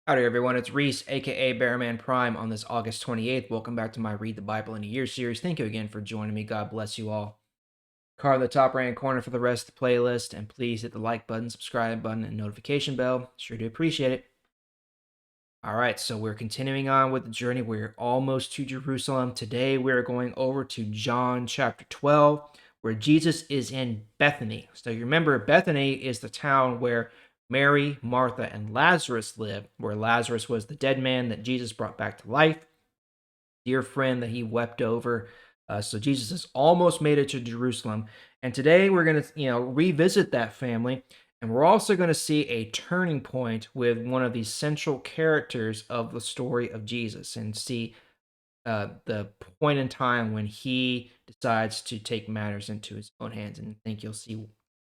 Howdy, everyone. It's Reese, aka Bearman Prime, on this August 28th. Welcome back to my Read the Bible in a Year series. Thank you again for joining me. God bless you all. Card in the top right hand corner for the rest of the playlist, and please hit the like button, subscribe button, and notification bell. Sure do appreciate it. All right, so we're continuing on with the journey. We're almost to Jerusalem. Today, we're going over to John chapter 12, where Jesus is in Bethany. So you remember, Bethany is the town where Mary, Martha, and Lazarus lived, where Lazarus was the dead man that Jesus brought back to life, dear friend that he wept over. So Jesus has almost made it to Jerusalem. And today we're going to, revisit that family. And we're also going to see a turning point with one of the central characters of the story of Jesus and see the point in time when he decides to take matters into his own hands. And I think you'll see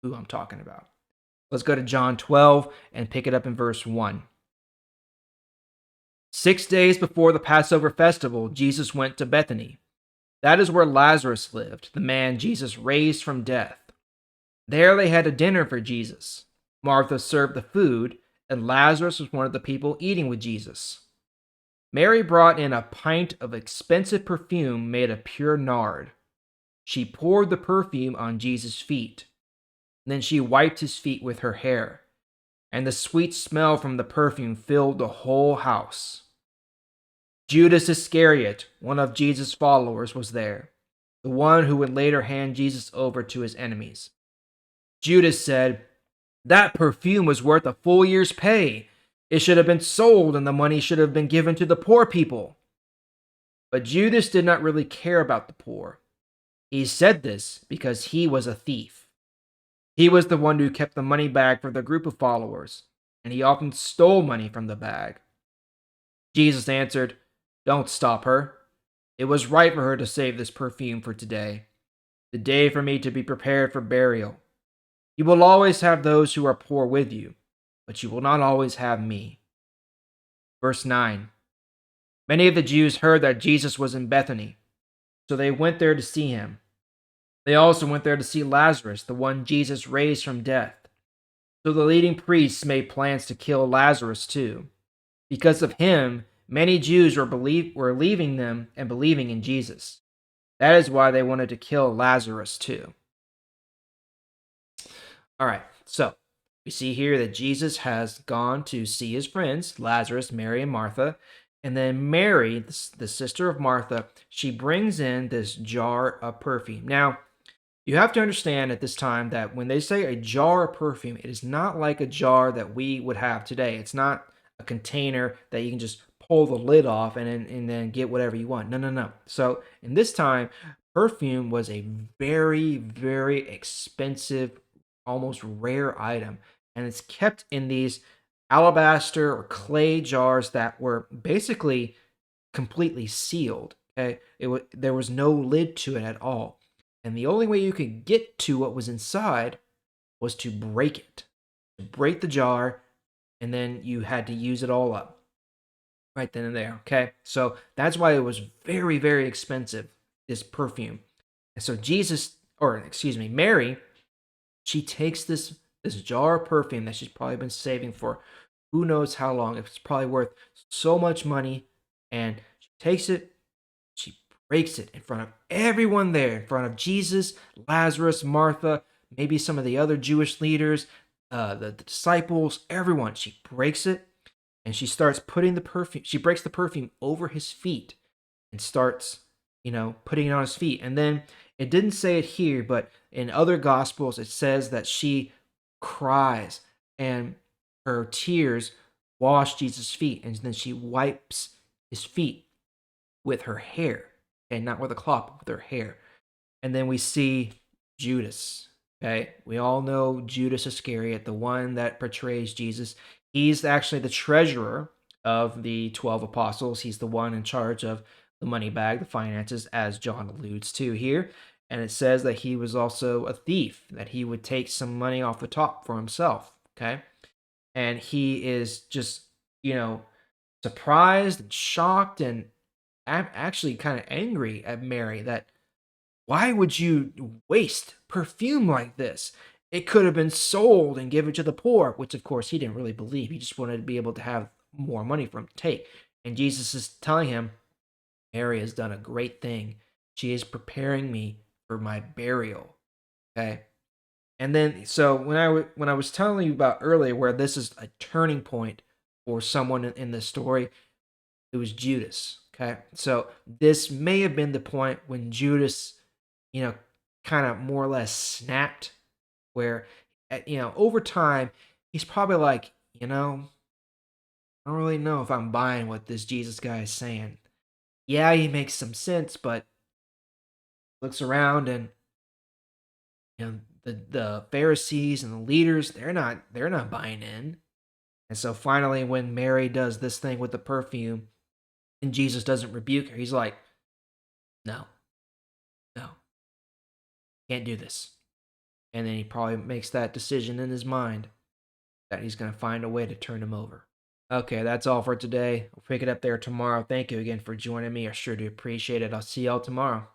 who I'm talking about. Let's go to John 12 and pick it up in verse 1. 6 days before the Passover festival, Jesus went to Bethany. That is where Lazarus lived, the man Jesus raised from death. There they had a dinner for Jesus. Martha served the food, and Lazarus was one of the people eating with Jesus. Mary brought in a pint of expensive perfume made of pure nard. She poured the perfume on Jesus' feet. Then she wiped his feet with her hair, and the sweet smell from the perfume filled the whole house. Judas Iscariot, one of Jesus' followers, was there, the one who would later hand Jesus over to his enemies. Judas said, "That perfume was worth a full year's pay. It should have been sold and the money should have been given to the poor people." But Judas did not really care about the poor. He said this because he was a thief. He was the one who kept the money bag for the group of followers, and he often stole money from the bag. Jesus answered, "Don't stop her. It was right for her to save this perfume for today, the day for me to be prepared for burial. You will always have those who are poor with you, but you will not always have me." Verse 9. Many of the Jews heard that Jesus was in Bethany, so they went there to see him. They also went there to see Lazarus, the one Jesus raised from death. So the leading priests made plans to kill Lazarus too. Because of him, many Jews were leaving them and believing in Jesus. That is why they wanted to kill Lazarus too. All right, so we see here that Jesus has gone to see his friends, Lazarus, Mary, and Martha. And then Mary, the sister of Martha, she brings in this jar of perfume. Now, you have to understand at this time that when they say a jar of perfume, it is not like a jar that we would have today. It's not a container that you can just pull the lid off and then get whatever you want. No, no, no. So in this time, perfume was a very, very expensive, almost rare item. And it's kept in these alabaster or clay jars that were basically completely sealed. Okay, there was no lid to it at all. And the only way you could get to what was inside was to break it, to break the jar, and then you had to use it all up right then and there. Okay, so that's why it was very, very expensive, this perfume. And so Mary, she takes this jar of perfume that she's probably been saving for who knows how long. It's probably worth so much money, and she takes it, she breaks it in front of everyone there, in front of Jesus, Lazarus, Martha, maybe some of the other Jewish leaders, the disciples, everyone. She breaks it, and she starts putting the perfume. She breaks the perfume over his feet and starts, putting it on his feet. And then it didn't say it here, but in other gospels, it says that she cries and her tears wash Jesus' feet, and then she wipes his feet with her hair, and not with a cloth, but with her hair. And then we see Judas. Okay, we all know Judas Iscariot, the one that portrays Jesus. He's actually the treasurer of the 12 apostles. He's the one in charge of the money bag, the finances, as John alludes to here. And it says that he was also a thief, that he would take some money off the top for himself. Okay, and he is just, surprised and shocked and actually kind of angry at Mary that why would you waste perfume like this? It could have been sold and given to the poor, which of course he didn't really believe. He just wanted to be able to have more money from. Take. And Jesus is telling him, Mary has done a great thing. She is preparing me for my burial. Okay. And then, so when I was telling you about earlier, where this is a turning point for someone in this story, it was Judas. Okay, so this may have been the point when Judas, you know, kind of more or less snapped, where, over time, he's probably like, I don't really know if I'm buying what this Jesus guy is saying. Yeah, he makes some sense, but looks around and the Pharisees and the leaders, they're not buying in. And so finally, when Mary does this thing with the perfume and Jesus doesn't rebuke her, he's like, no, no, can't do this. And then he probably makes that decision in his mind that he's going to find a way to turn him over. Okay, that's all for today. We'll pick it up there tomorrow. Thank you again for joining me. I sure do appreciate it. I'll see y'all tomorrow.